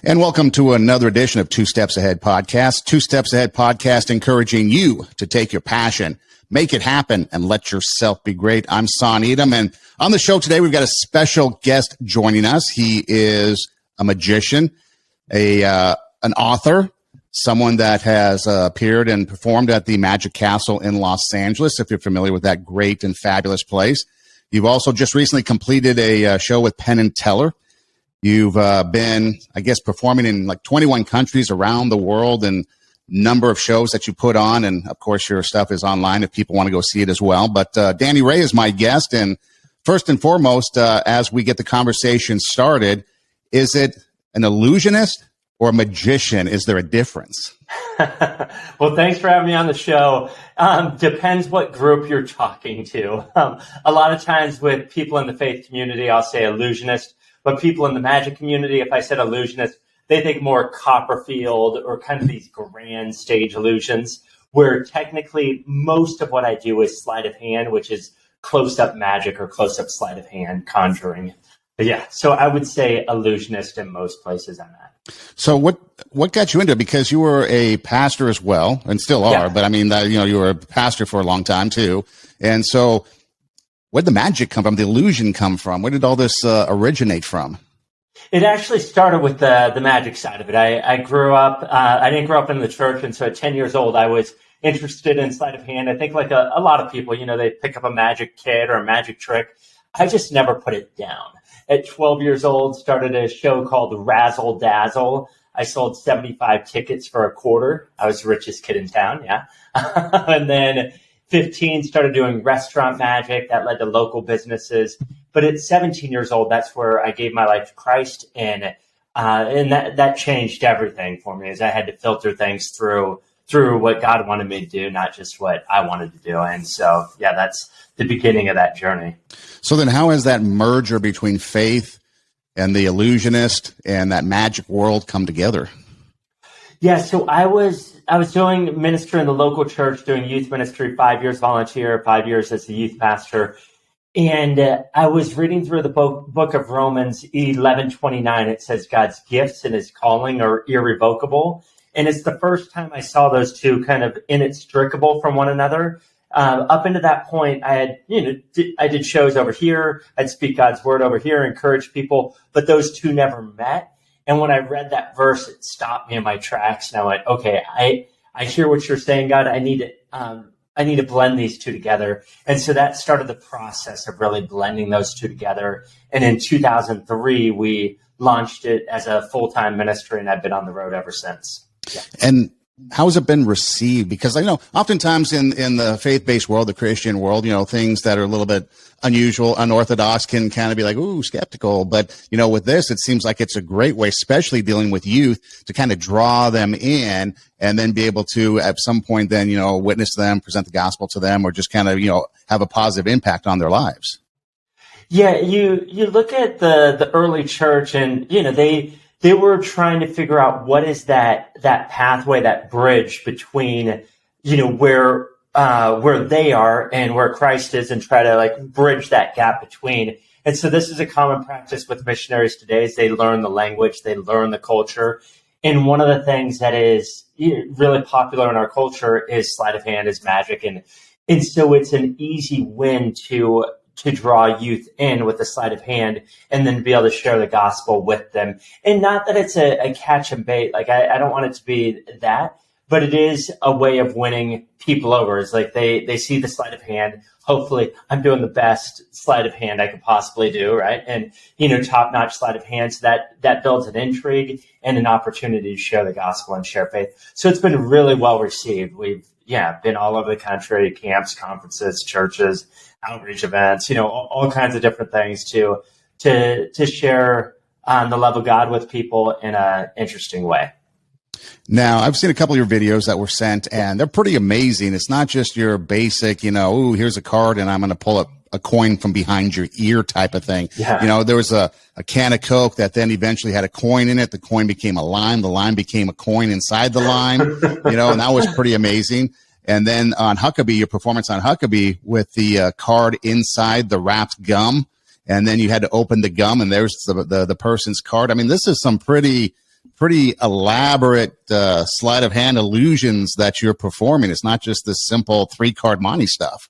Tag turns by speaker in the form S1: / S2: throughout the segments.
S1: And welcome to another edition of Two Steps Ahead Podcast. Two Steps Ahead Podcast, encouraging you to take your passion, make it happen, and let yourself be great. I'm Son Edom, and on the show today, we've got a special guest joining us. He is a magician, an author, someone that has appeared and performed at the Magic Castle in Los Angeles, if you're familiar with that great and fabulous place. You've also just recently completed a show with Penn and Teller. You've been, I guess, performing in like 21 countries around the world and number of shows that you put on. And, of course, your stuff is online if people want to go see it as well. But Danny Ray is my guest. And first and foremost, as we get the conversation started, is it an illusionist or a magician? Is there a difference?
S2: Well, thanks for having me on the show. Depends what group you're talking to. A lot of times with people in the faith community, I'll say illusionist. But people in the magic community, if I said illusionist, they think more Copperfield or kind of these grand stage illusions, where technically most of what I do is sleight of hand, which is close-up magic or close-up sleight of hand conjuring. But yeah, so I would say illusionist in most places I'm at.
S1: So what got you into it? Because you were a pastor as well, and still are. Yeah. But I mean, you were a pastor for a long time too, and so. Where did the magic come from? The illusion come from? Where did all this originate from?
S2: It actually started with the magic side of it. I grew up, I didn't grow up in the church. And so at 10 years old, I was interested in sleight of hand. I think like a lot of people, they pick up a magic kit or a magic trick. I just never put it down. At 12 years old, started a show called Razzle Dazzle. I sold 75 tickets for $0.25. I was the richest kid in town. Yeah. And then 15, started doing restaurant magic. That led to local businesses. But at 17 years old, that's where I gave my life to Christ. And that changed everything for me, as I had to filter things through what God wanted me to do, not just what I wanted to do. And so, yeah, that's the beginning of that journey.
S1: So then how has that merger between faith and the illusionist and that magic world come together?
S2: Yeah, so I was doing ministry in the local church, doing youth ministry, 5 years volunteer, 5 years as the youth pastor. And I was reading through the book of Romans 11:29. It says God's gifts and his calling are irrevocable. And it's the first time I saw those two kind of inextricable from one another. Up into that point, I did shows over here. I'd speak God's word over here, encourage people, but those two never met. And when I read that verse, it stopped me in my tracks. And I went, okay, I hear what you're saying, God. I need to blend these two together. And so that started the process of really blending those two together. And in 2003, we launched it as a full-time ministry, and I've been on the road ever since. Yeah.
S1: And how has it been received? Because I know oftentimes in the faith-based world, the Christian world, things that are a little bit unusual, unorthodox can kind of be like, ooh, skeptical. But, with this, it seems like it's a great way, especially dealing with youth, to kind of draw them in and then be able to at some point then, witness them, present the gospel to them, or just kind of, have a positive impact on their lives.
S2: Yeah, you look at the early church and, they were trying to figure out what is that pathway, that bridge between, where they are and where Christ is, and try to bridge that gap between. And so this is a common practice with missionaries today, is they learn the language, they learn the culture. And one of the things that is really popular in our culture is sleight of hand, is magic. And so it's an easy win to draw youth in with the sleight of hand and then be able to share the gospel with them. And not that it's a catch and bait. I don't want it to be that, but it is a way of winning people over. It's like they see the sleight of hand. Hopefully I'm doing the best sleight of hand I could possibly do, right? And, top-notch sleight of hand. So that builds an intrigue and an opportunity to share the gospel and share faith. So it's been really well received. We've been all over the country, camps, conferences, churches, outreach events, all kinds of different things to share the love of God with people in an interesting way.
S1: Now, I've seen a couple of your videos that were sent, and they're pretty amazing. It's not just your basic, ooh, here's a card, and I'm going to pull up a coin from behind your ear type of thing. Yeah. There was a can of Coke that then eventually had a coin in it. The coin became a lime. The lime became a coin inside the lime, and that was pretty amazing. And then on Huckabee, your performance on Huckabee with the card inside the wrapped gum, and then you had to open the gum, and there's the person's card. I mean, this is some pretty pretty elaborate sleight of hand illusions that you're performing. It's not just this simple 3-card Monte stuff.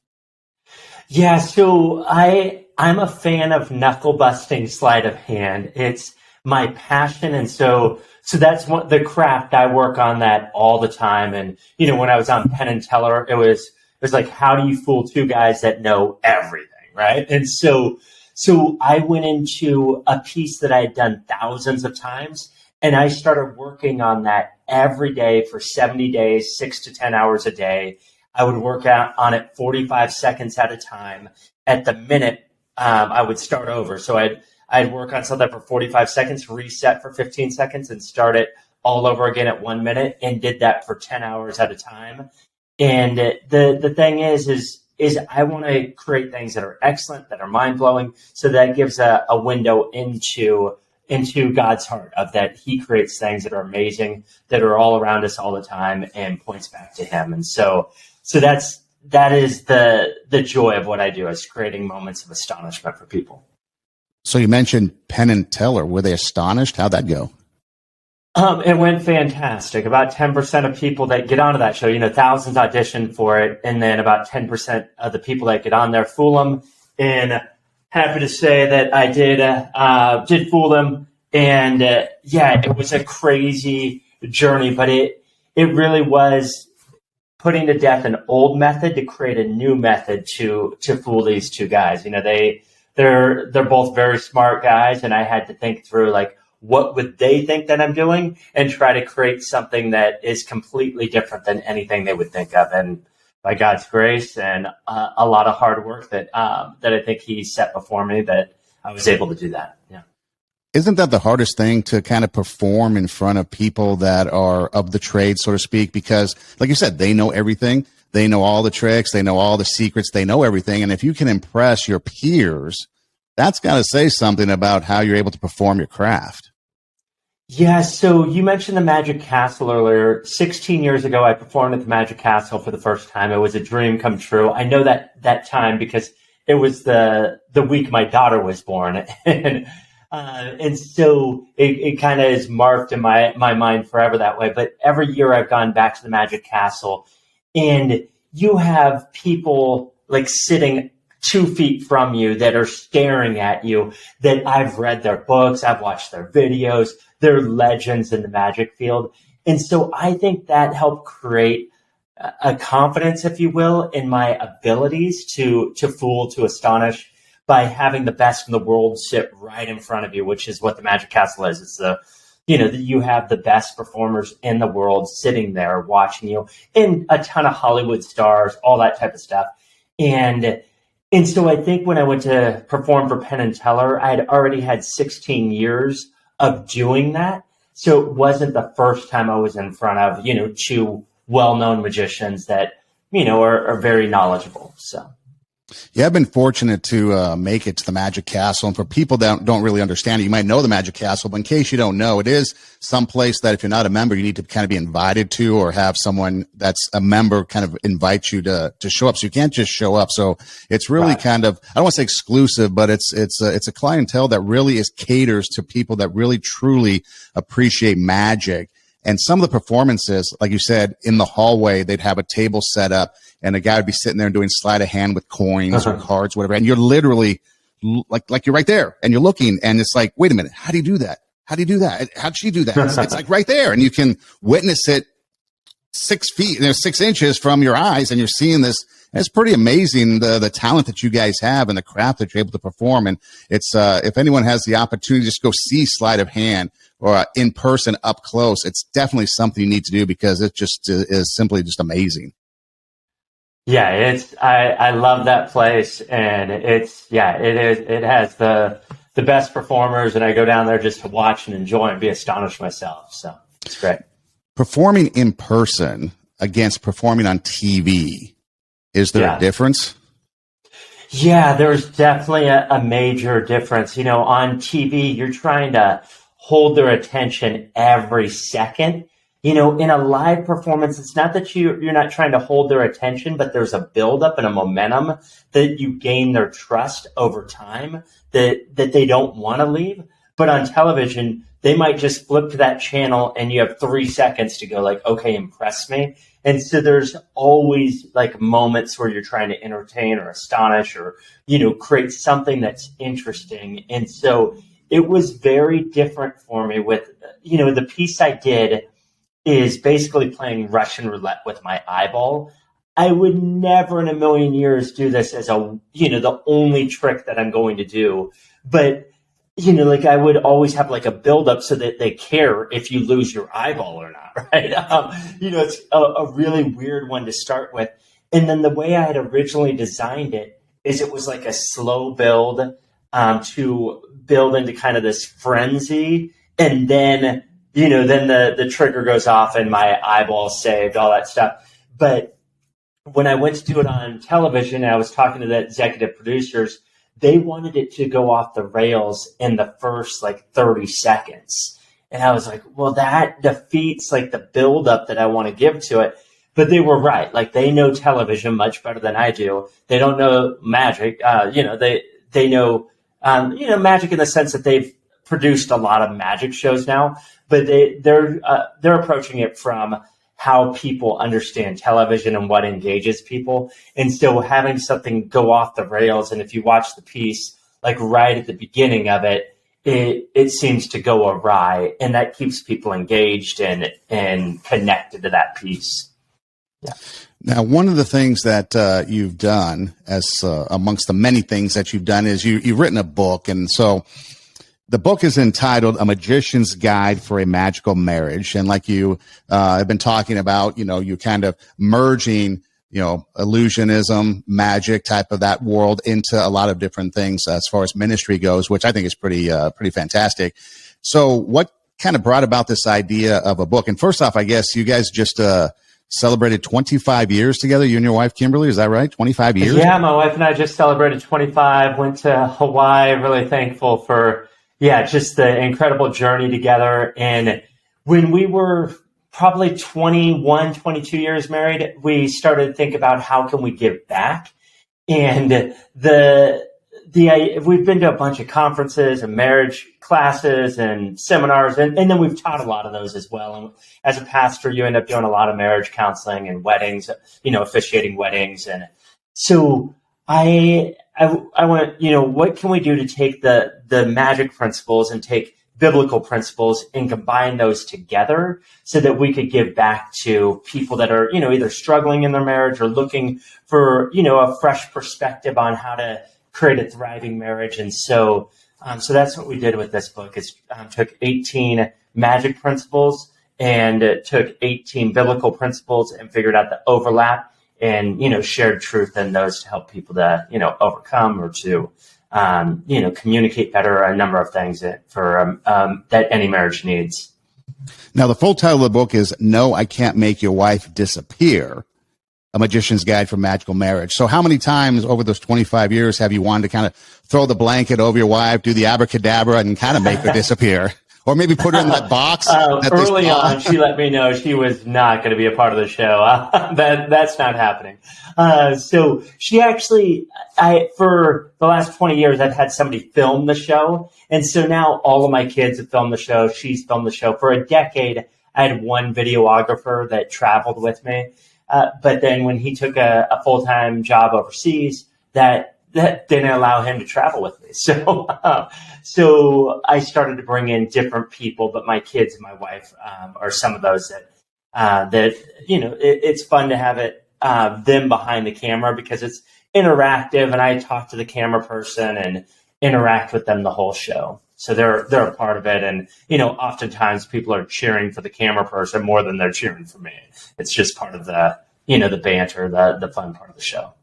S2: Yeah, so I'm a fan of knuckle busting sleight of hand. It's my passion, and so that's the craft. I work on that all the time. And when I was on Penn and Teller, it was like, how do you fool two guys that know everything, right? And so I went into a piece that I had done thousands of times, and I started working on that every day for 70 days, 6 to 10 hours a day. I would work out on it 45 seconds at a time. At the minute, I would start over. So I'd work on something for 45 seconds, reset for 15 seconds, and start it all over again at 1 minute, and did that for 10 hours at a time. And the thing is I want to create things that are excellent, that are mind-blowing. So that gives a window into God's heart, of that he creates things that are amazing, that are all around us all the time, and points back to him. And so that is the joy of what I do, is creating moments of astonishment for people.
S1: So you mentioned Penn and Teller. Were they astonished? How'd that go?
S2: It went fantastic. About 10% of people that get onto that show, thousands audition for it, and then about 10% of the people that get on there fool them. And happy to say that I did fool them. And it was a crazy journey, but it really was putting to death an old method to create a new method to fool these two guys. They're both very smart guys, and I had to think through, like, what would they think that I'm doing, and try to create something that is completely different than anything they would think of. And by God's grace and a lot of hard work that I think he set before me, that I was able to do that. Yeah.
S1: Isn't that the hardest thing, to kind of perform in front of people that are of the trade, so to speak? Because, like you said, they know everything. They know all the tricks. They know all the secrets. They know everything. And if you can impress your peers, that's got to say something about how you're able to perform your craft.
S2: Yeah, so you mentioned the Magic Castle earlier. 16 years ago, I performed at the Magic Castle for the first time. It was a dream come true. I know that time because it was the week my daughter was born. And so it kind of is marked in my mind forever that way. But every year I've gone back to the Magic Castle, and you have people like sitting 2 feet from you that are staring at you, that I've read their books, I've watched their videos, they're legends in the magic field. And so I think that helped create a confidence, if you will, in my abilities to fool, to astonish, by having the best in the world sit right in front of you, which is what the Magic Castle is. It's you have the best performers in the world sitting there watching you, and a ton of Hollywood stars, all that type of stuff. And so I think when I went to perform for Penn and Teller, I had already had 16 years of doing that. So it wasn't the first time I was in front of, two well-known magicians that, are very knowledgeable. So.
S1: Yeah, I've been fortunate to make it to the Magic Castle. And for people that don't really understand it, you might know the Magic Castle, but in case you don't know, it is some place that if you're not a member, you need to kind of be invited to, or have someone that's a member kind of invite you to show up. So you can't just show up. So it's really kind of, I don't want to say exclusive, but it's a clientele that really caters to people that really truly appreciate magic. And some of the performances, like you said, in the hallway, they'd have a table set up, and a guy would be sitting there and doing sleight of hand with coins or cards, whatever. And you're literally like you're right there, and you're looking, and it's like, wait a minute, how do you do that? How do you do that? How'd she do that? It's like right there, and you can witness it 6 feet, 6 inches from your eyes, and you're seeing this. It's pretty amazing, the talent that you guys have and the craft that you're able to perform. And it's if anyone has the opportunity, just go see sleight of hand or in person up close. It's definitely something you need to do, because it just is simply just amazing.
S2: Yeah, I love that place, and it has the best performers, and I go down there just to watch and enjoy and be astonished myself. So it's great.
S1: Performing in person against performing on TV, is there a difference?
S2: Yeah, there's definitely a major difference. On TV, you're trying to hold their attention every second. In a live performance, it's not that you're not trying to hold their attention, but there's a buildup and a momentum that you gain their trust over time, that they don't want to leave. But on television, they might just flip to that channel and you have 3 seconds to go like, okay, impress me. And so there's always like moments where you're trying to entertain or astonish or, create something that's interesting. And so it was very different for me with, the piece I did is basically playing Russian roulette with my eyeball. I would never in a million years do this as the only trick that I'm going to do. But, like I would always have like a buildup so that they care if you lose your eyeball or not, right? It's a really weird one to start with. And then the way I had originally designed it is it was like a slow build to build into kind of this frenzy. And then, then the trigger goes off and my eyeball's saved, all that stuff. But when I went to do it on television, I was talking to the executive producers. They wanted it to go off the rails in the first like 30 seconds. And I was like, well, that defeats like the buildup that I want to give to it. But they were right. Like they know television much better than I do. They don't know magic. They know, magic in the sense that they've produced a lot of magic shows now, but they're approaching it from how people understand television and what engages people. And so having something go off the rails, and if you watch the piece, like right at the beginning of it, it seems to go awry, and that keeps people engaged and connected to that piece. Yeah.
S1: Now, one of the things that you've done, as amongst the many things that you've done, is you've written a book. And so the book is entitled A Magician's Guide for a Magical Marriage. And like you have been talking about, you kind of merging, illusionism, magic type of that world into a lot of different things as far as ministry goes, which I think is pretty fantastic. So what kind of brought about this idea of a book? And first off, I guess you guys just celebrated 25 years together, you and your wife, Kimberly. Is that right? 25 years?
S2: Yeah, my wife and I just celebrated 25, went to Hawaii, really thankful for just the incredible journey together. And when we were probably 21, 22 years married, we started to think about how can we give back. And we've been to a bunch of conferences and marriage classes and seminars, and then we've taught a lot of those as well. And as a pastor, you end up doing a lot of marriage counseling and weddings, officiating weddings. And so I went, what can we do to take the magic principles and take biblical principles and combine those together so that we could give back to people that are, either struggling in their marriage or looking for, a fresh perspective on how to create a thriving marriage. And so that's what we did with this book is took 18 magic principles and took 18 biblical principles and figured out the overlap and, shared truth in those to help people to, overcome or to, communicate better, a number of things that any marriage needs.
S1: Now, the full title of the book is No, I Can't Make Your Wife Disappear, A Magician's Guide for Magical Marriage. So how many times over those 25 years have you wanted to kind of throw the blanket over your wife, do the abracadabra, and kind of make her disappear? Or maybe put her in that box?
S2: Early on, she let me know she was not going to be a part of the show. That's not happening. So she actually, for the last 20 years, I've had somebody film the show. And so now all of my kids have filmed the show. She's filmed the show. For a decade, I had one videographer that traveled with me. But then when he took a full-time job overseas, that didn't allow him to travel with me. So I started to bring in different people, but my kids and my wife are some of those that it's fun to have them behind the camera because it's interactive, and I talk to the camera person and interact with them the whole show. So they're a part of it, and oftentimes people are cheering for the camera person more than they're cheering for me. It's just part of the the banter, the fun part of the show.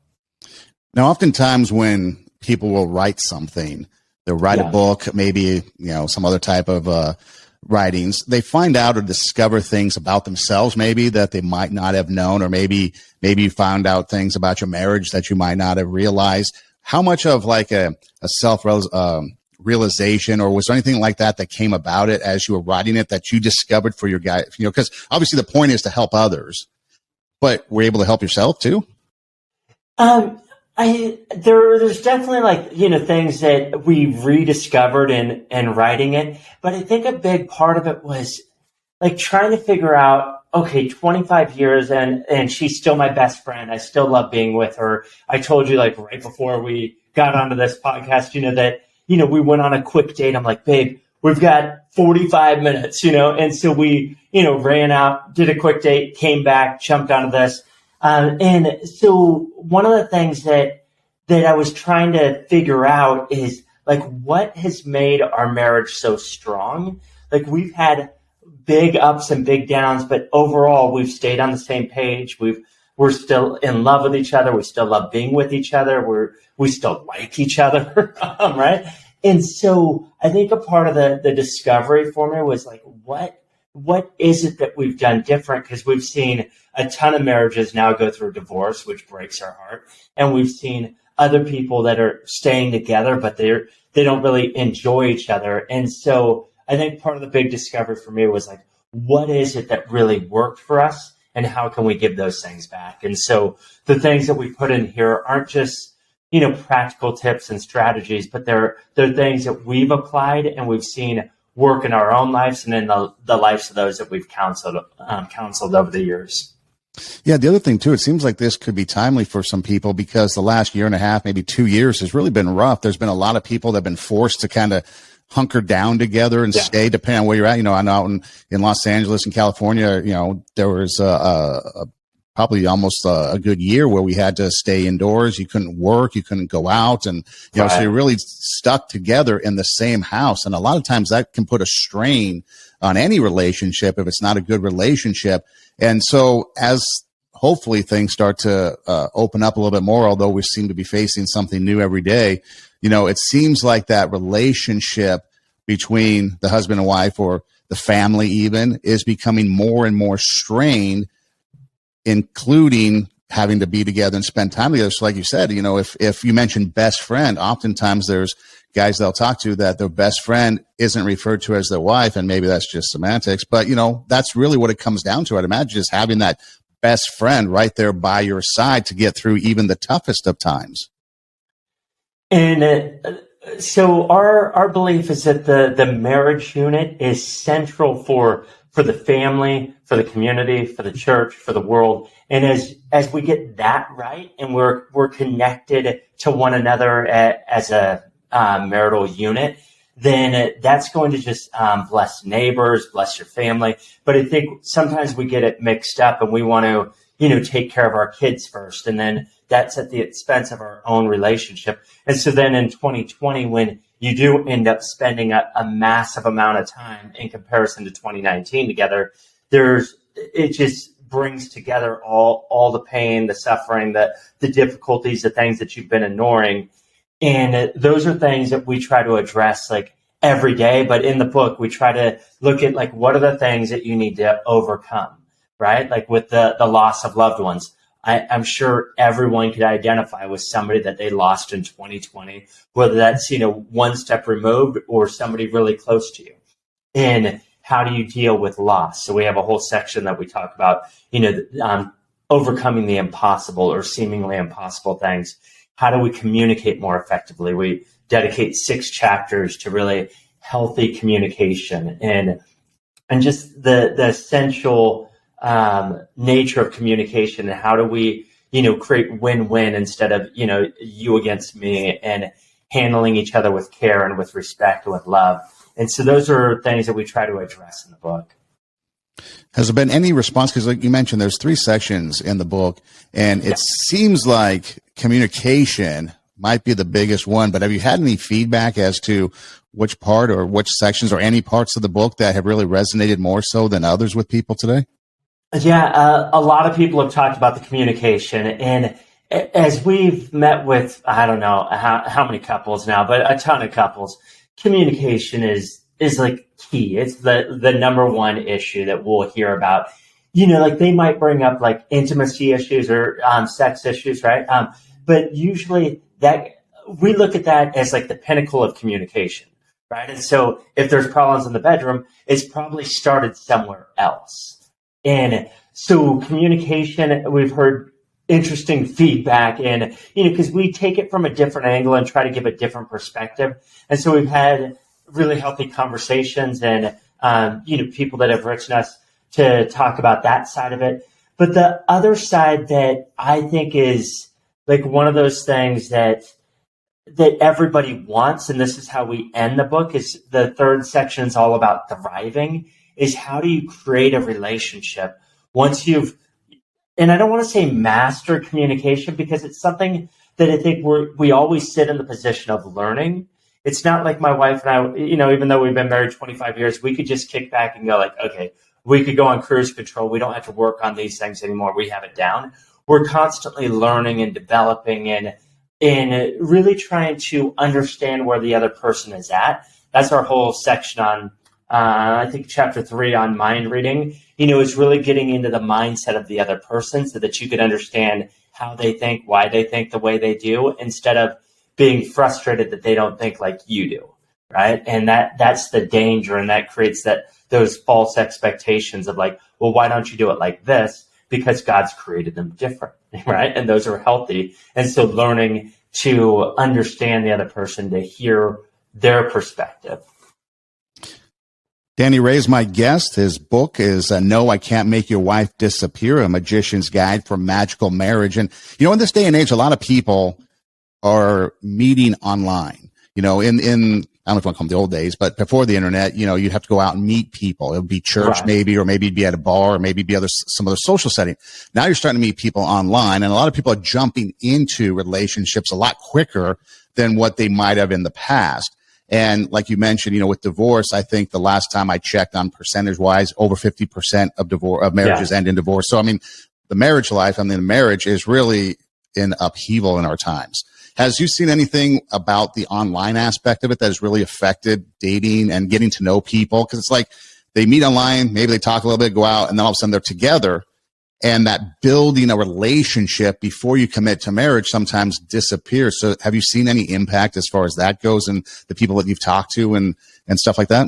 S1: Now, oftentimes when people will write something, they'll write a book, maybe, some other type of writings, they find out or discover things about themselves, maybe that they might not have known, or maybe you found out things about your marriage that you might not have realized. How much of like a self realization, or was there anything like that came about it as you were writing it that you discovered for your guy? Because obviously the point is to help others, but were you able to help yourself too?
S2: There's definitely like, things that we rediscovered in writing it. But I think a big part of it was like trying to figure out, okay, 25 years and she's still my best friend. I still love being with her. I told you like right before we got onto this podcast, that, we went on a quick date. I'm like, babe, we've got 45 minutes, and so we, ran out, did a quick date, came back, jumped onto this. And so one of the things that I was trying to figure out is like, what has made our marriage so strong? Like we've had big ups and big downs, but overall we've stayed on the same page. We're still in love with each other. We still love being with each other. We still like each other, right? And so I think a part of the discovery for me was like, what is it that we've done different? Because we've seen a ton of marriages now go through divorce, which breaks our heart. And we've seen other people that are staying together, but they don't really enjoy each other. And so I think part of the big discovery for me was like, what is it that really worked for us and how can we give those things back? And so the things that we put in here aren't just, practical tips and strategies, but they're things that we've applied and we've seen work in our own lives and in the lives of those that we've counseled over the years.
S1: Yeah, the other thing too, it seems like this could be timely for some people because the last year and a half, maybe 2 years has really been rough. There's been a lot of people that have been forced to kind of hunker down together and stay, depending on where you're at. I'm out in Los Angeles and California, there was probably almost a good year where we had to stay indoors. You couldn't work, you couldn't go out, and so you're really stuck together in the same house. And a lot of times that can put a strain on any relationship if it's not a good relationship. And so as hopefully things start to open up a little bit more, although we seem to be facing something new every day, it seems like that relationship between the husband and wife or the family even is becoming more and more strained, including having to be together and spend time together. So like you said, if you mentioned best friend, oftentimes there's guys they'll talk to that their best friend isn't referred to as their wife, and maybe that's just semantics, but that's really what it comes down to. I'd imagine just having that best friend right there by your side to get through even the toughest of times.
S2: And so our belief is that the marriage unit is central for the family, for the community, for the church, for the world. And as we get that right, and we're connected to one another as a marital unit, then that's going to just bless neighbors, bless your family. But I think sometimes we get it mixed up, and we want to take care of our kids first, and then that's at the expense of our own relationship. And so then in 2020, when you do end up spending a massive amount of time in comparison to 2019 together, it just brings together all the pain, the suffering, the difficulties, the things that you've been ignoring. And those are things that we try to address like every day. But in the book, we try to look at like, what are the things that you need to overcome, right? Like with the loss of loved ones. I'm sure everyone could identify with somebody that they lost in 2020, whether that's, one step removed or somebody really close to you. And how do you deal with loss? So we have a whole section that we talk about, overcoming the impossible or seemingly impossible things. How do we communicate more effectively? We dedicate 6 chapters to really healthy communication and just the essential nature of communication, and how do we, create win-win instead of, you against me, and handling each other with care and with respect and with love. And so those are things that we try to address in the book.
S1: Has there been any response? Because like you mentioned, there's 3 sections in the book, and it seems like communication might be the biggest one, but have you had any feedback as to which part or which sections or any parts of the book that have really resonated more so than others with people today?
S2: Yeah, a lot of people have talked about the communication, and as we've met with, I don't know how many couples now, but a ton of couples, communication is like key. It's the number one issue that we'll hear about. Like they might bring up like intimacy issues or sex issues, right? But usually that we look at that as like the pinnacle of communication, right? And so if there's problems in the bedroom, it's probably started somewhere else. And so communication, we've heard interesting feedback, and because we take it from a different angle and try to give a different perspective. And so we've had really healthy conversations, and people that have written us to talk about that side of it. But the other side that I think is like one of those things that everybody wants, and this is how we end the book, is the third section is all about thriving, is how do you create a relationship once you've, and I don't want to say master communication, because it's something that I think we always sit in the position of learning. It's not like my wife and I, even though we've been married 25 years, we could just kick back and go like, okay, we could go on cruise control. We don't have to work on these things anymore. We have it down. We're constantly learning and developing and really trying to understand where the other person is at. That's our whole section on, I think, chapter 3 on mind reading, is really getting into the mindset of the other person so that you can understand how they think, why they think the way they do, instead of being frustrated that they don't think like you do, right? And that's the danger, and that creates those false expectations of like, well, why don't you do it like this? Because God's created them different, right? And those are healthy. And so learning to understand the other person, to hear their perspective.
S1: Danny Ray is my guest. His book is No, I Can't Make Your Wife Disappear, A Magician's Guide for Magical Marriage. And, in this day and age, a lot of people are meeting online, in I don't know if you want to call them the old days, but before the internet, you'd have to go out and meet people. It would be church, right, maybe, or maybe you'd be at a bar, or maybe be some other social setting. Now you're starting to meet people online, and a lot of people are jumping into relationships a lot quicker than what they might have in the past. And like you mentioned, with divorce, I think the last time I checked on percentage wise, over 50% of marriages end in divorce. So, the marriage life, the marriage is really in upheaval in our times. Has you seen anything about the online aspect of it that has really affected dating and getting to know people? Because it's like they meet online, maybe they talk a little bit, go out, and then all of a sudden they're together. And that building a relationship before you commit to marriage sometimes disappears. So have you seen any impact as far as that goes and the people that you've talked to and stuff like that?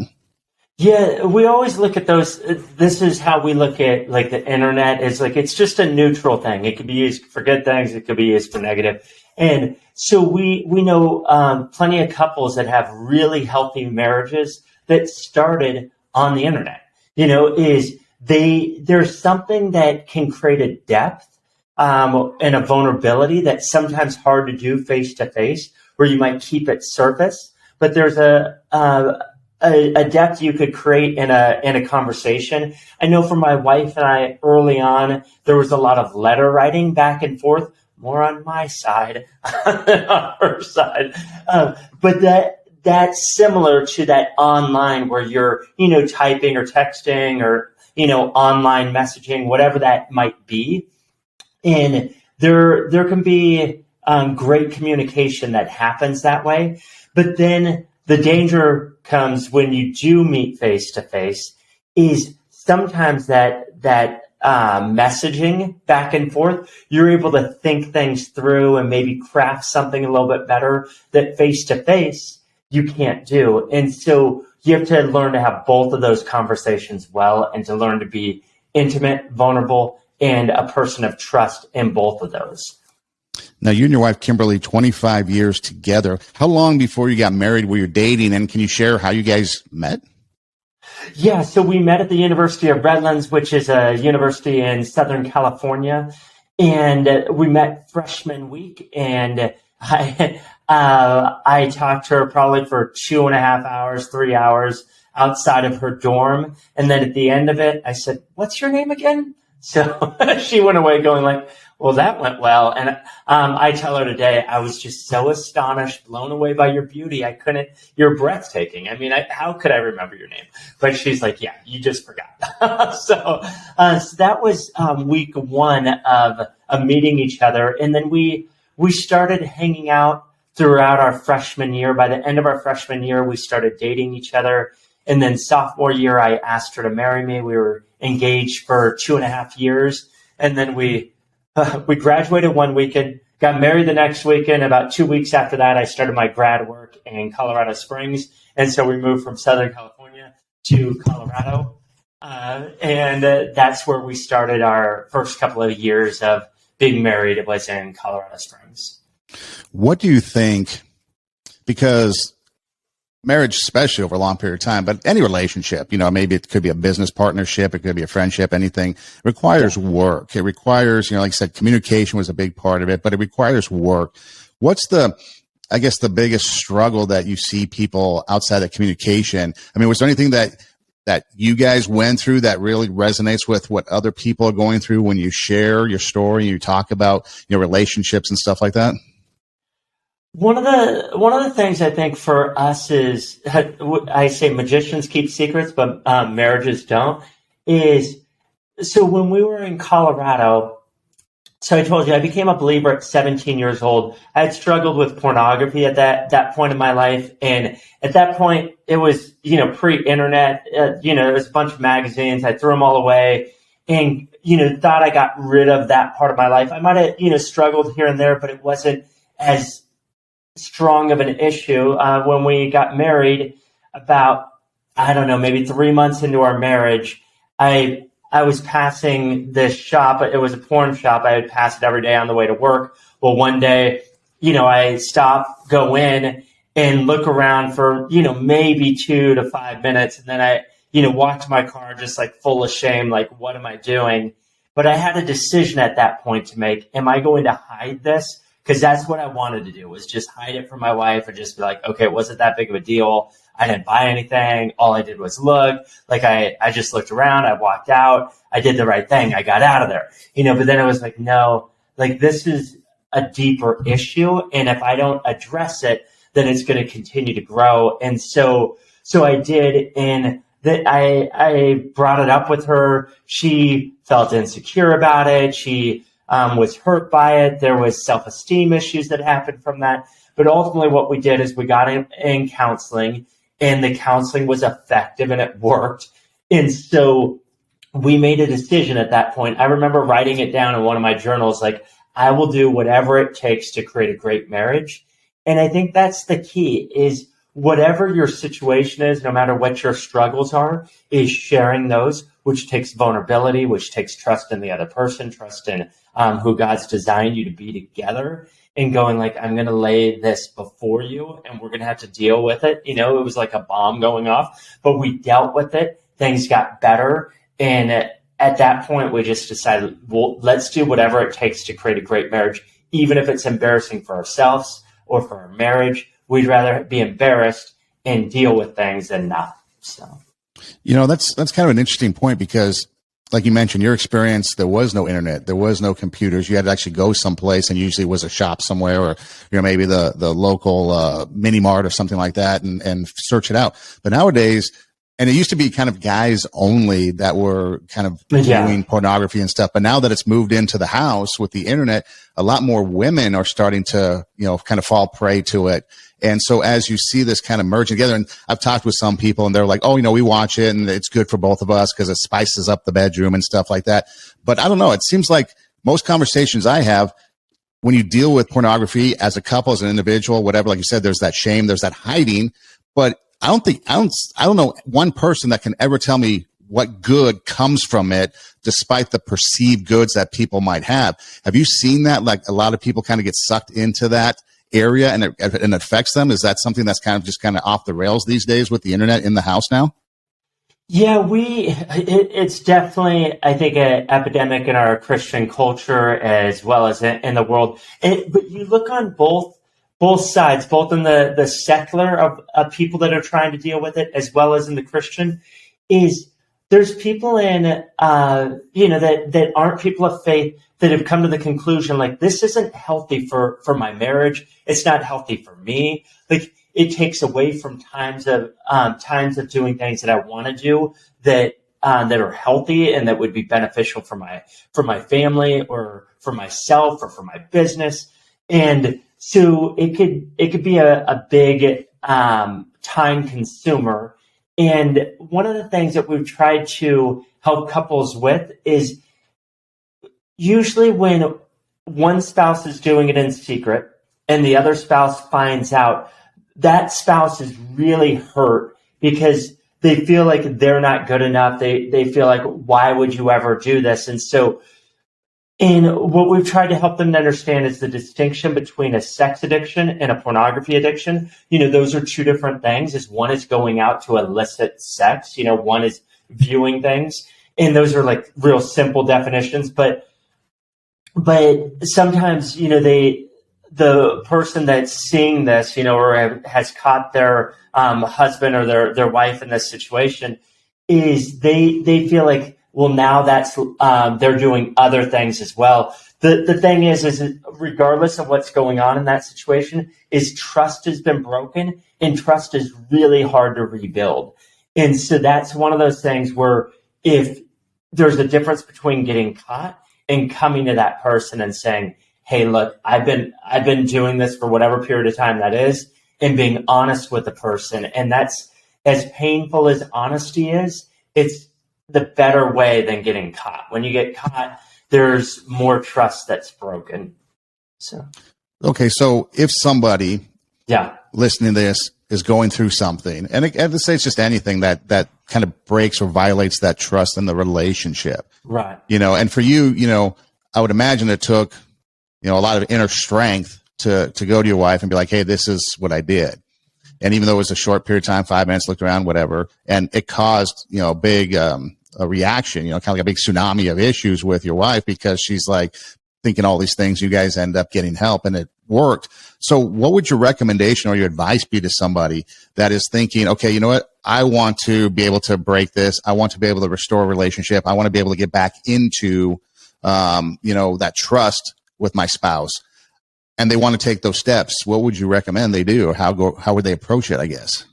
S2: Yeah, we always look at those. This is how we look at like the internet, is like it's just a neutral thing. It could be used for good things. It could be used for negative. And so we know plenty of couples that have really healthy marriages that started on the internet. There's something that can create a depth and a vulnerability that's sometimes hard to do face to face, where you might keep it surface, but there's a depth you could create in a conversation. I know for my wife and I, early on, there was a lot of letter writing back and forth, more on my side than on her side. But that's similar to that online where you're, typing or texting or, online messaging, whatever that might be. And there can be great communication that happens that way. But then the danger comes when you do meet face to face, is sometimes that messaging back and forth, you're able to think things through and maybe craft something a little bit better that face to face you can't do. And so you have to learn to have both of those conversations well, and to learn to be intimate, vulnerable, and a person of trust in both of those.
S1: Now, you and your wife, Kimberly, 25 years together. How long before you got married were you dating, and can you share how you guys met?
S2: Yeah, so we met at the University of Redlands, which is a university in Southern California, and we met freshman week, and I talked to her probably for 2.5 hours, 3 hours outside of her dorm, and then at the end of it, I said, "What's your name again?" So she went away going like, well, that went well. And I tell her today, I was just so astonished, blown away by your beauty. You're breathtaking. How could I remember your name? But she's like, yeah, you just forgot. So that was week one of meeting each other. And then we started hanging out throughout our freshman year. By the end of our freshman year, we started dating each other. And then sophomore year, I asked her to marry me. We were engaged for 2.5 years. And then we graduated one weekend, got married the next weekend. About 2 weeks after that, I started my grad work in Colorado Springs. And so we moved from Southern California to Colorado. And that's where we started our first couple of years of being married was in Colorado Springs.
S1: What do you think? Because marriage, especially over a long period of time, but any relationship, maybe it could be a business partnership, it could be a friendship, anything requires work. It requires, like I said, communication was a big part of it, but it requires work. What's the biggest struggle that you see people outside of communication? I mean, was there anything that you guys went through that really resonates with what other people are going through when you share your story, you talk about your relationships and stuff like that?
S2: One of the things I think for us is, I say magicians keep secrets, but marriages don't, is, so when we were in Colorado, so I told you I became a believer at 17 years old. I had struggled with pornography at that point in my life. And at that point it was, pre-internet, there was a bunch of magazines. I threw them all away and, thought I got rid of that part of my life. I might have, struggled here and there, but it wasn't as strong of an issue. When we got married, about, I don't know, maybe 3 months into our marriage, I was passing this shop. It was a porn shop. I would pass it every day on the way to work. Well, one day, I stop, go in and look around for, maybe 2 to 5 minutes. And then I, walk to my car just like full of shame, like, what am I doing? But I had a decision at that point to make. Am I going to hide this? Because that's what I wanted to do, was just hide it from my wife and just be like, okay, it wasn't that big of a deal. I didn't buy anything. All I did was look. Like I just looked around. I walked out. I did the right thing. I got out of there. But then I was like, no, like this is a deeper issue. And if I don't address it, then it's going to continue to grow. And so I did. And that I brought it up with her. She felt insecure about it. She was hurt by it. There was self-esteem issues that happened from that. But ultimately what we did is we got in counseling, and the counseling was effective and it worked. And so we made a decision at that point. I remember writing it down in one of my journals, like, I will do whatever it takes to create a great marriage. And I think that's the key, is whatever your situation is, no matter what your struggles are, is sharing those, which takes vulnerability, which takes trust in the other person, trust in who God's designed you to be together, and going like, I'm going to lay this before you and we're going to have to deal with it. It was like a bomb going off, but we dealt with it. Things got better. And at that point, we just decided, well, let's do whatever it takes to create a great marriage, even if it's embarrassing for ourselves or for our marriage. We'd rather be embarrassed and deal with things than not. So,
S1: that's kind of an interesting point, because like you mentioned, your experience, there was no internet, there was no computers. You had to actually go someplace, and usually it was a shop somewhere, or maybe the local mini mart or something like that, and search it out. But nowadays, and it used to be kind of guys only that were kind of viewing pornography and stuff. But now that it's moved into the house with the internet, a lot more women are starting to, kind of fall prey to it. And so as you see this kind of merging together, and I've talked with some people and they're like, oh, we watch it and it's good for both of us because it spices up the bedroom and stuff like that. But I don't know. It seems like most conversations I have, when you deal with pornography as a couple, as an individual, whatever, like you said, there's that shame, there's that hiding. But I don't know one person that can ever tell me what good comes from it, despite the perceived goods that people might have. Have you seen that? Like, a lot of people kind of get sucked into that area and it affects them. Is that something that's kind of off the rails these days with the internet in the house now?
S2: Yeah, it's definitely, I think, an epidemic in our Christian culture as well as in the world. But you look on both sides, both in the secular of people that are trying to deal with it, as well as in the Christian, is there's people in, that aren't people of faith that have come to the conclusion, like, this isn't healthy for my marriage. It's not healthy for me. Like, it takes away from times of doing things that I want to do that are healthy and that would be beneficial for my family or for myself or for my business. And so it could be a big time consumer. And one of the things that we've tried to help couples with is, usually when one spouse is doing it in secret and the other spouse finds out, that spouse is really hurt because they feel like they're not good enough. They feel like, why would you ever do this? And so And what we've tried to help them to understand is the distinction between a sex addiction and a pornography addiction. Those are two different things. One is going out to illicit sex. One is viewing things. And those are like real simple definitions. But sometimes, the person that's seeing this, or has caught their husband or their wife in this situation, is they feel like, well, now that's they're doing other things as well. The thing is regardless of what's going on in that situation, is trust has been broken, and trust is really hard to rebuild. And so that's one of those things where if there's a difference between getting caught and coming to that person and saying, hey, look, I've been doing this for whatever period of time that is, and being honest with the person. And that's, as painful as honesty is, it's the better way than getting caught. When you get caught, there's more trust that's broken.
S1: Okay, so if somebody listening to this is going through something, and let's say it's just anything that kind of breaks or violates that trust in the relationship,
S2: right?
S1: And for you, I would imagine it took, a lot of inner strength to go to your wife and be like, hey, this is what I did. And even though it was a short period of time, 5 minutes, looked around, whatever, and it caused, a big a reaction, kind of like a big tsunami of issues with your wife, because she's like thinking all these things, you guys end up getting help, and it worked. So what would your recommendation or your advice be to somebody that is thinking, okay, you know what? I want to be able to break this. I want to be able to restore a relationship. I want to be able to get back into, that trust with my spouse. And they want to take those steps. What would you recommend they do, or how would they approach it, I guess?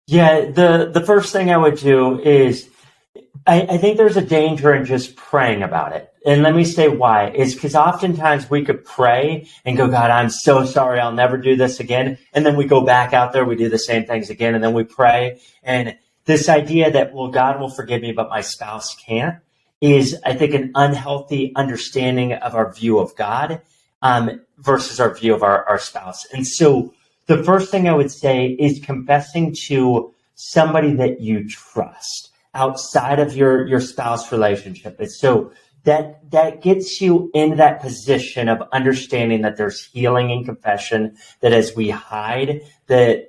S2: Yeah, the first thing I would do is, I think there's a danger in just praying about it. And let me say why. Is because oftentimes we could pray and go, God, I'm so sorry, I'll never do this again. And then we go back out there, we do the same things again, and then we pray. And this idea that, well, God will forgive me, but my spouse can't, is, I think, an unhealthy understanding of our view of God versus our view of our spouse. And so the first thing I would say is confessing to somebody that you trust outside of your spouse relationship. And so that gets you in that position of understanding that there's healing in confession, that as we hide, that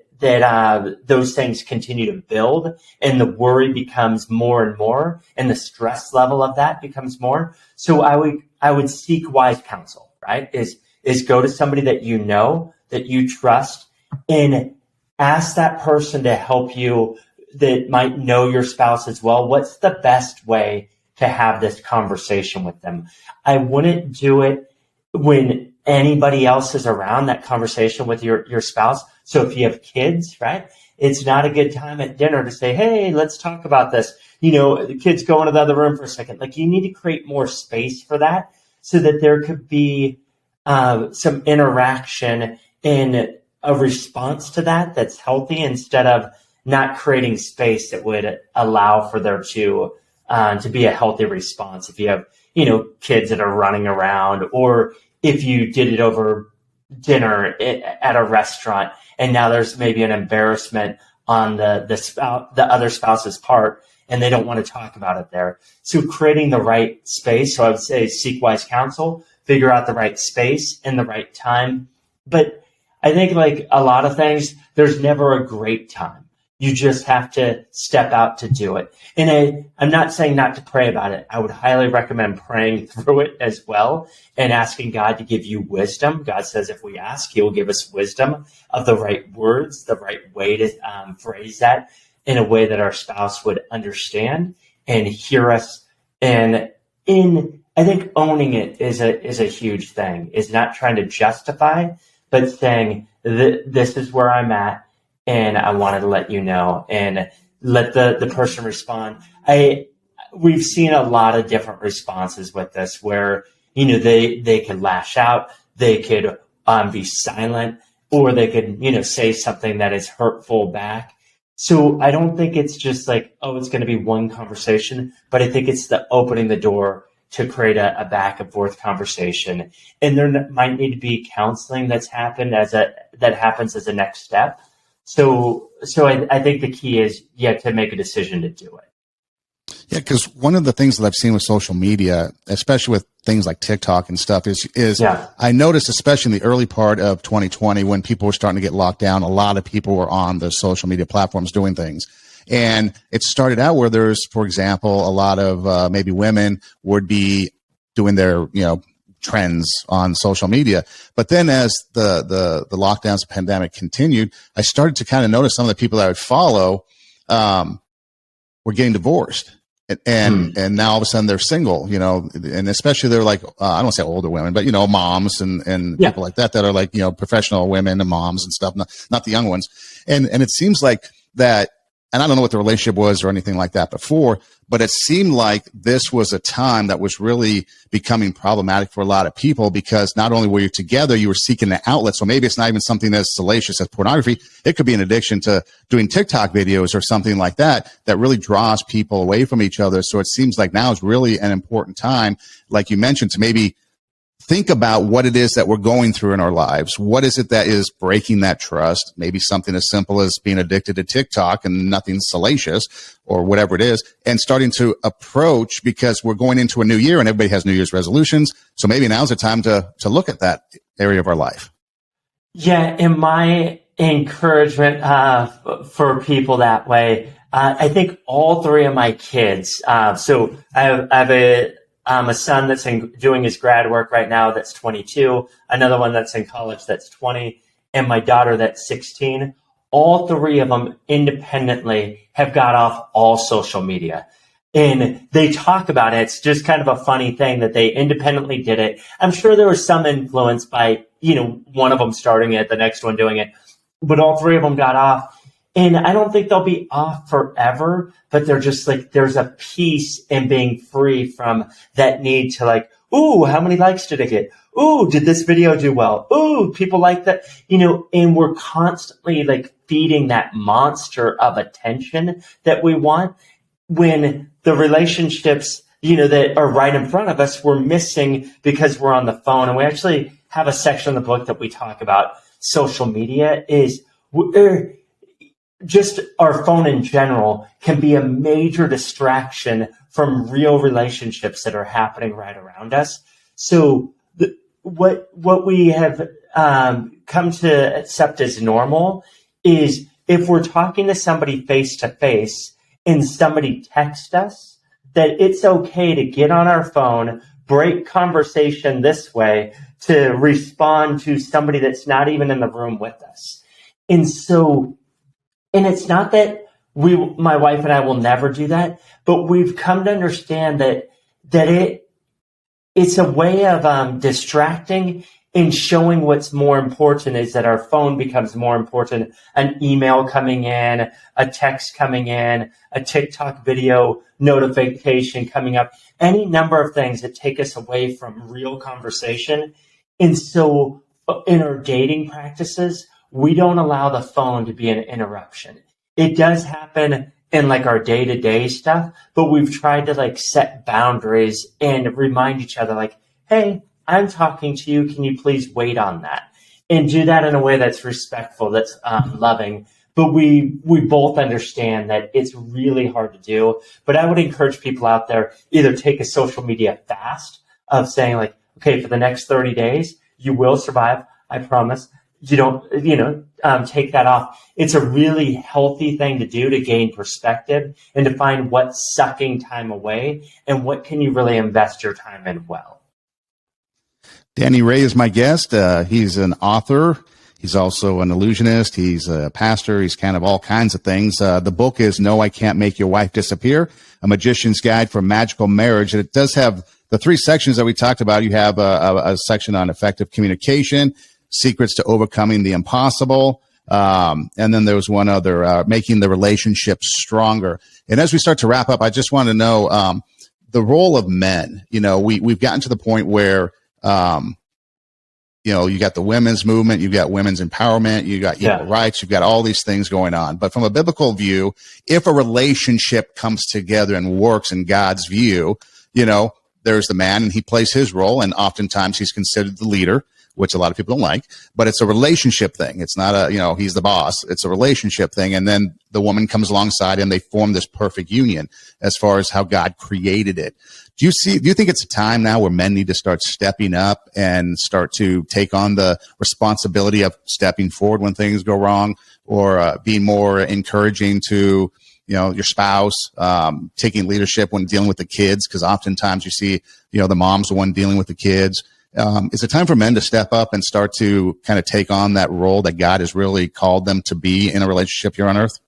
S2: those things continue to build, and the worry becomes more and more, and the stress level of that becomes more. So I would seek wise counsel, right? Is go to somebody that you know, that you trust, and ask that person to help you, that might know your spouse as well. What's the best way to have this conversation with them? I wouldn't do it when anybody else is around, that conversation with your spouse. So if you have kids, right, it's not a good time at dinner to say, hey, let's talk about this. The kids go into the other room for a second. Like, you need to create more space for that, so that there could be some interaction and a response to that that's healthy, instead of not creating space that would allow for there to be a healthy response. If you have, kids that are running around, or if you did it over dinner at a restaurant, and now there's maybe an embarrassment on the other spouse's part, and they don't want to talk about it there. So creating the right space. So I would say seek wise counsel, figure out the right space and the right time. But I think, like a lot of things, there's never a great time. You just have to step out to do it. And I'm not saying not to pray about it. I would highly recommend praying through it as well, and asking God to give you wisdom. God says if we ask, He will give us wisdom of the right words, the right way to phrase that in a way that our spouse would understand and hear us. And I think owning it is a huge thing. Is not trying to justify, but saying this is where I'm at, and I wanted to let you know, and let the person respond. We've seen a lot of different responses with this, where, they could lash out, they could be silent, or they could, say something that is hurtful back. So I don't think it's just like, oh, it's going to be one conversation, but I think it's the opening the door to create a back and forth conversation. And there might need to be counseling that happens as a next step. So I think the key is, to make a decision to do it.
S1: Yeah, because one of the things that I've seen with social media, especially with things like TikTok and stuff is
S2: Yeah.
S1: I noticed, especially in the early part of 2020, when people were starting to get locked down, a lot of people were on the social media platforms doing things. And it started out where there's, for example, a lot of maybe women would be doing their, trends on social media. But then as the lockdowns, the pandemic continued, I started to kind of notice some of the people that I would follow were getting divorced. And now all of a sudden they're single, and especially they're like, I don't want to say older women, but, moms and people like that are like, professional women and moms and stuff, not the young ones. And it seems like that, and I don't know what the relationship was or anything like that before, but it seemed like this was a time that was really becoming problematic for a lot of people, because not only were you together, you were seeking an outlet. So maybe it's not even something as salacious as pornography. It could be an addiction to doing TikTok videos or something like that really draws people away from each other. So it seems like now is really an important time, like you mentioned, to maybe think about what it is that we're going through in our lives. What is it that is breaking that trust? Maybe something as simple as being addicted to TikTok and nothing salacious or whatever it is, and starting to approach, because we're going into a new year and everybody has New Year's resolutions. So maybe now's the time to look at that area of our life. Yeah.
S2: And my encouragement for people that way, I think all three of my kids, so I have a son that's doing his grad work right now that's 22, another one that's in college that's 20, and my daughter that's 16. All three of them independently have got off all social media. And they talk about it. It's just kind of a funny thing that they independently did it. I'm sure there was some influence by, one of them starting it, the next one doing it, but all three of them got off. And I don't think they'll be off forever, but they're just like, there's a peace in being free from that need to like, ooh, how many likes did it get? Ooh, did this video do well? Ooh, people like that, and we're constantly like feeding that monster of attention that we want, when the relationships, that are right in front of us, we're missing because we're on the phone. And we actually have a section in the book that we talk about social media is just our phone in general can be a major distraction from real relationships that are happening right around us. So what we have come to accept as normal is, if we're talking to somebody face to face and somebody texts us, that it's okay to get on our phone, break conversation this way to respond to somebody that's not even in the room with us. And it's not that my wife and I will never do that, but we've come to understand that it's a way of distracting and showing what's more important, is that our phone becomes more important. An email coming in, a text coming in, a TikTok video notification coming up, any number of things that take us away from real conversation. And so in our dating practices, we don't allow the phone to be an interruption. It does happen in like our day-to-day stuff, but we've tried to like set boundaries and remind each other like, hey, I'm talking to you. Can you please wait on that? And do that in a way that's respectful, that's loving. But we both understand that it's really hard to do. But I would encourage people out there, either take a social media fast of saying like, okay, for the next 30 days, you will survive. I promise. You don't, take that off. It's a really healthy thing to do to gain perspective and to find what's sucking time away and what can you really invest your time in well.
S1: Danny Ray is my guest. He's an author. He's also an illusionist. He's a pastor. He's kind of all kinds of things. The book is No, I Can't Make Your Wife Disappear, A Magician's Guide for Magical Marriage. And it does have the three sections that we talked about. You have a section on effective communication, secrets to overcoming the impossible. And then there was one other, making the relationship stronger. And as we start to wrap up, I just want to know, the role of men. We've gotten to the point where, you got the women's movement, you've got women's empowerment, you got equal rights, you've got all these things going on. But from a biblical view, if a relationship comes together and works in God's view, there's the man and he plays his role. And oftentimes he's considered the leader. which a lot of people don't like, but it's a relationship thing. It's not he's the boss. It's a relationship thing. And then the woman comes alongside and they form this perfect union as far as how God created it. Do you think it's a time now where men need to start stepping up and start to take on the responsibility of stepping forward when things go wrong, or being more encouraging to, your spouse, taking leadership when dealing with the kids? Because oftentimes you see, the mom's the one dealing with the kids. Is it time for men to step up and start to kind of take on that role that God has really called them to be in a relationship here on earth?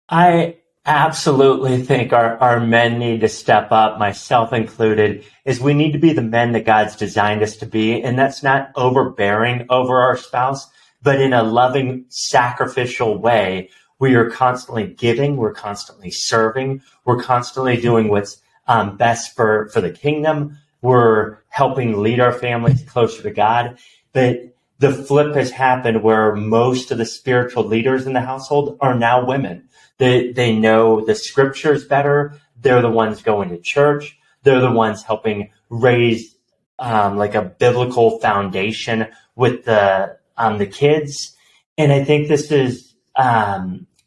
S2: I absolutely think our men need to step up, myself included, is we need to be the men that God's designed us to be. And that's not overbearing over our spouse, but in a loving, sacrificial way. We are constantly giving, we're constantly serving, we're constantly doing what's best for the kingdom. We're helping lead our families closer to God. But the flip has happened where most of the spiritual leaders in the household are now women. They know the scriptures better. They're the ones going to church. They're the ones helping raise like a biblical foundation with the kids. And I think this is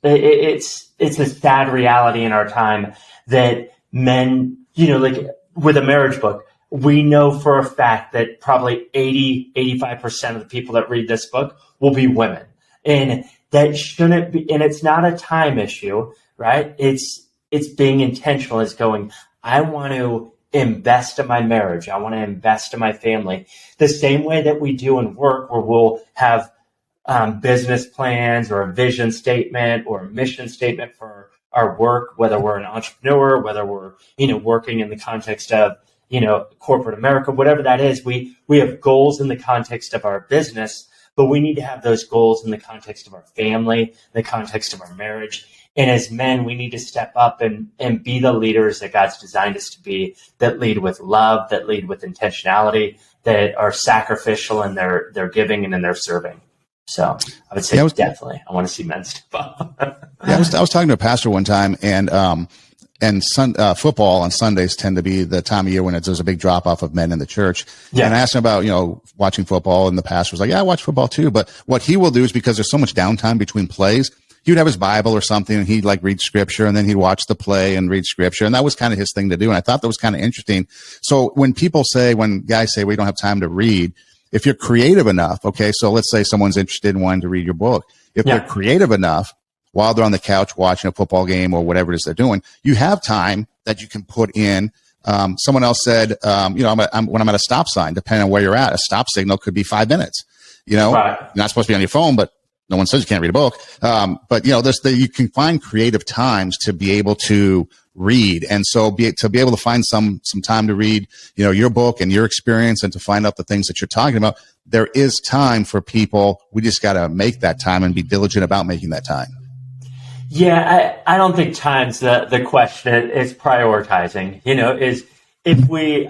S2: it's a sad reality in our time that men, like with a marriage book, we know for a fact that probably 85% of the people that read this book will be women. And that shouldn't be, and it's not a time issue, right? It's being intentional. It's going, I want to invest in my marriage. I want to invest in my family. The same way that we do in work, where we'll have business plans or a vision statement or a mission statement for our work, whether we're an entrepreneur, whether we're, working in the context of, corporate America, whatever that is, we have goals in the context of our business, but we need to have those goals in the context of our family, the context of our marriage. And as men, we need to step up and be the leaders that God's designed us to be, that lead with love, that lead with intentionality, that are sacrificial in their giving and in their serving. So I would say definitely, I want to see men step up.
S1: I was talking to a pastor one time, and football on Sundays tend to be the time of year when there's a big drop off of men in the church. Yeah. And I asked him about, watching football, and the pastor was like, yeah, I watch football too. But what he will do is, because there's so much downtime between plays, he would have his Bible or something, and he'd read scripture, and then he'd watch the play and read scripture. And that was kind of his thing to do. And I thought that was kind of interesting. So when guys say we don't have time to read, if you're creative enough, okay, so let's say someone's interested in wanting to read your book. If they're creative enough, while they're on the couch watching a football game or whatever it is they're doing, you have time that you can put in. Someone else said, when I'm at a stop sign, depending on where you're at, a stop signal could be 5 minutes. Right. You're not supposed to be on your phone, but no one says you can't read a book. But you can find creative times to be able to read. And so to be able to find some time to read, your book and your experience, and to find out the things that you're talking about, there is time for people. We just got to make that time and be diligent about making that time.
S2: Yeah, I don't think time's the question. It's prioritizing,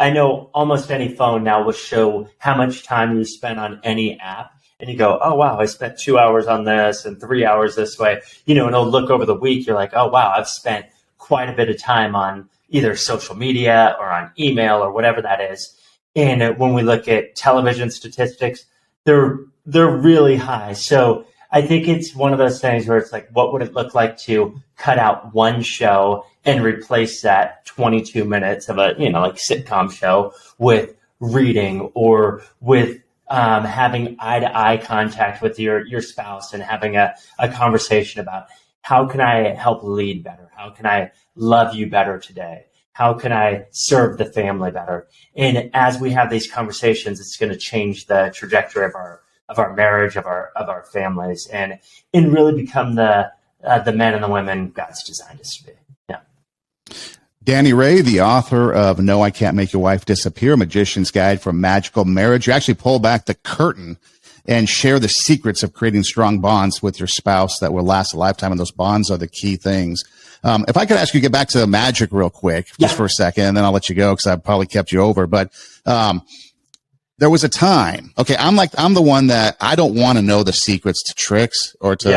S2: I know almost any phone now will show how much time you spend on any app. And you go, oh, wow, I spent 2 hours on this and 3 hours this way, and it'll look over the week. You're like, oh, wow, I've spent quite a bit of time on either social media or on email or whatever that is. And when we look at television statistics, they're really high. So I think it's one of those things where it's like, what would it look like to cut out one show and replace that 22 minutes of a, sitcom show with reading, or with having eye-to-eye contact with your spouse and having a conversation about, how can I help lead better? How can I love you better today? How can I serve the family better? And as we have these conversations, it's going to change the trajectory of our marriage, of our families, and really become the men and the women God's designed us to be. Yeah.
S1: Danny Ray, the author of No, I Can't Make Your Wife Disappear, Magician's Guide for Magical Marriage. You actually pull back the curtain and share the secrets of creating strong bonds with your spouse that will last a lifetime, and those bonds are the key things. If I could ask you to get back to magic real quick, just for a second, and then I'll let you go because I probably kept you over. But there was a time, okay, I'm the one that I don't want to know the secrets to tricks or to,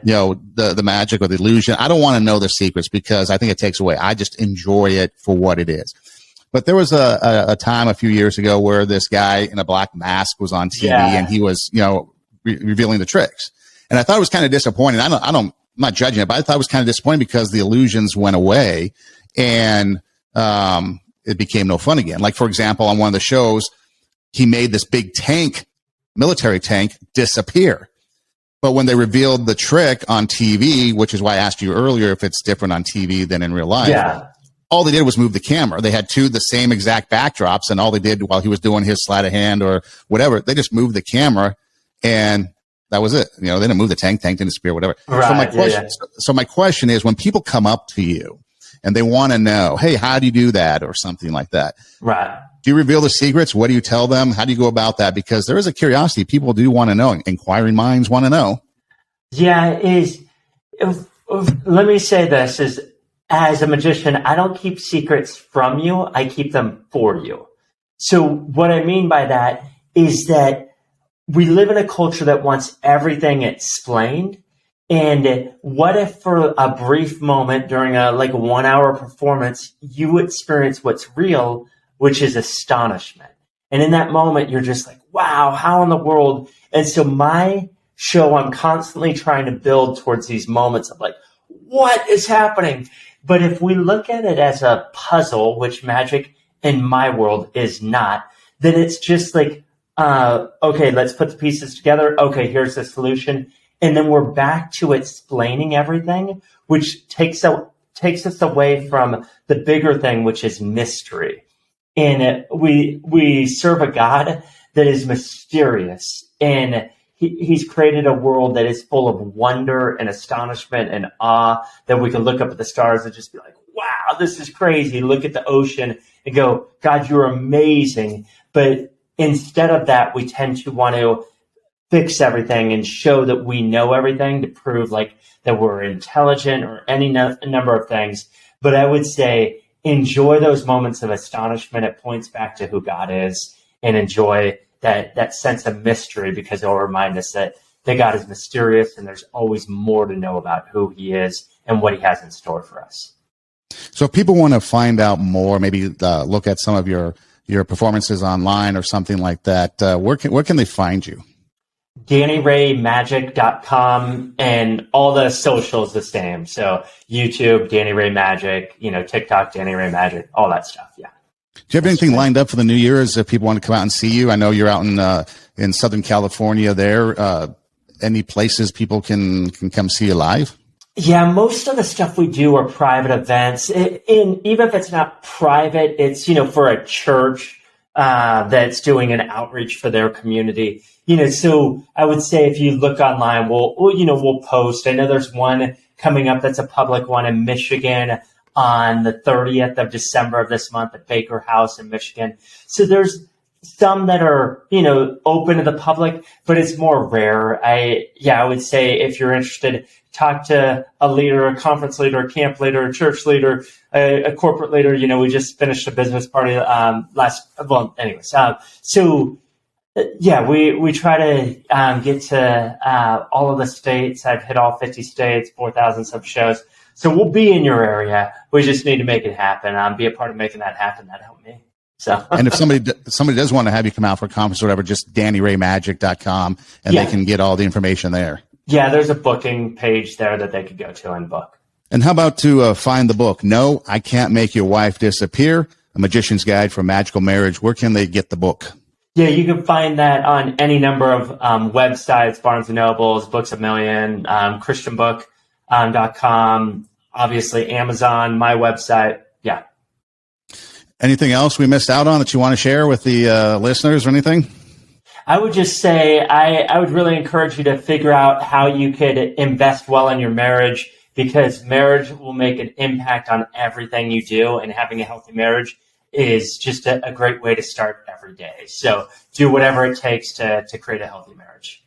S1: the magic or the illusion. I don't want to know the secrets because I think it takes away. I just enjoy it for what it is. But there was a time a few years ago where this guy in a black mask was on TV and he was, revealing the tricks. And I thought it was kind of disappointing. I'm not judging it, but I thought it was kind of disappointing because the illusions went away and, it became no fun again. Like, for example, on one of the shows, he made this big tank, military tank, disappear. But when they revealed the trick on TV, which is why I asked you earlier if it's different on TV than in real life, all they did was move the camera. They had the same exact backdrops, and all they did while he was doing his sleight of hand or whatever, they just moved the camera, and that was it. They didn't move the tank didn't disappear, whatever. Right, so my question is, when people come up to you and they want to know, hey, how do you do that, or something like that? Right. Do you reveal the secrets? What do you tell them? How do you go about that? Because there is a curiosity. People do want to know. Inquiring minds want to know.
S2: Yeah, let me say this is, as a magician, I don't keep secrets from you. I keep them for you. So what I mean by that is that we live in a culture that wants everything explained. And what if for a brief moment during a 1 hour performance, you experience what's real, which is astonishment. And in that moment, you're just like, wow, how in the world? And so my show, I'm constantly trying to build towards these moments of like, what is happening? But if we look at it as a puzzle, which magic in my world is not, then it's just like, okay, let's put the pieces together. Okay, here's the solution. And then we're back to explaining everything, which takes us away from the bigger thing, which is mystery. And we serve a God that is mysterious, and He's created a world that is full of wonder and astonishment and awe, that we can look up at the stars and just be like, wow, this is crazy. Look at the ocean and go, God, you're amazing. But instead of that, we tend to want to fix everything and show that we know everything to prove that we're intelligent or any number of things. But I would say enjoy those moments of astonishment. It points back to who God is, and enjoy that sense of mystery, because it'll remind us that God is mysterious and there's always more to know about who He is and what He has in store for us.
S1: So if people want to find out more, maybe look at some of your performances online or something like that, where can they find you?
S2: DannyRayMagic.com, and all the socials the same. So YouTube, Danny Ray Magic, TikTok, Danny Ray Magic, all that stuff. Yeah.
S1: Do you have anything lined up for the New Year's if people want to come out and see you? I know you're out in Southern California there. Any places people can come see you live?
S2: Yeah, most of the stuff we do are private events. Even if it's not private, it's, for a church that's doing an outreach for their community. So I would say if you look online, we'll post. I know there's one coming up that's a public one in Michigan on the 30th of December of this month at Baker House in Michigan. So there's some that are, open to the public, but it's more rare. I would say if you're interested, talk to a leader, a conference leader, a camp leader, a church leader, a corporate leader. We just finished a business party we try to get to all of the states. I've hit all 50 states, 4,000 sub shows. So we'll be in your area. We just need to make it happen. Be a part of making that happen. That helped me. So,
S1: and if somebody does want to have you come out for a conference or whatever, just DannyRayMagic.com, and they can get all the information there.
S2: Yeah, there's a booking page there that they could go to and book.
S1: And how about to find the book? No, I Can't Make Your Wife Disappear, A Magician's Guide for Magical Marriage. Where can they get the book?
S2: Yeah, you can find that on any number of websites, Barnes & Nobles, Books A Million, ChristianBook.com, obviously Amazon, my website. Yeah.
S1: Anything else we missed out on that you want to share with the listeners or anything?
S2: I would just say I would really encourage you to figure out how you could invest well in your marriage, because marriage will make an impact on everything you do, and having a healthy marriage is just a great way to start every day. So do whatever it takes to create a healthy marriage.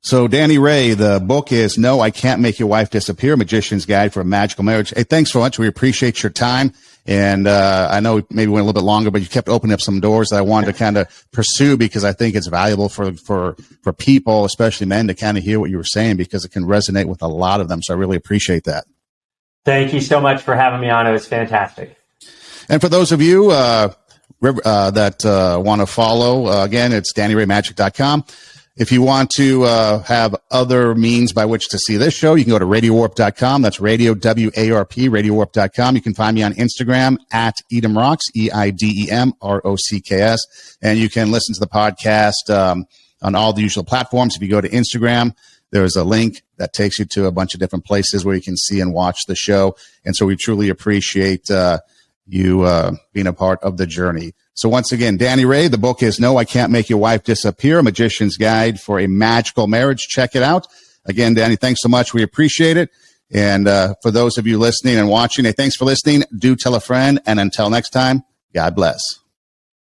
S1: So Danny Ray, the book is No, I Can't Make Your Wife Disappear, Magician's Guide for a Magical Marriage. Hey, thanks so much. We appreciate your time. And I know maybe went a little bit longer, but you kept opening up some doors that I wanted to kind of pursue, because I think it's valuable for people, especially men, to kind of hear what you were saying, because it can resonate with a lot of them. So I really appreciate that.
S2: Thank you so much for having me on. It was fantastic.
S1: And for those of you that want to follow, again, it's DannyRayMagic.com. If you want to have other means by which to see this show, you can go to RadioWarp.com. That's Radio, W-A-R-P, RadioWarp.com. You can find me on Instagram at EdomRocks, EIDEMROCKS. And you can listen to the podcast on all the usual platforms. If you go to Instagram, there's a link that takes you to a bunch of different places where you can see and watch the show. And so we truly appreciate you being a part of the journey. So once again, Danny Ray, the book is No, I Can't Make Your Wife Disappear, A Magician's Guide for a Magical Marriage. Check it out. Again, Danny, thanks so much. We appreciate it. And for those of you listening and watching, hey, thanks for listening. Do tell a friend. And until next time, God bless.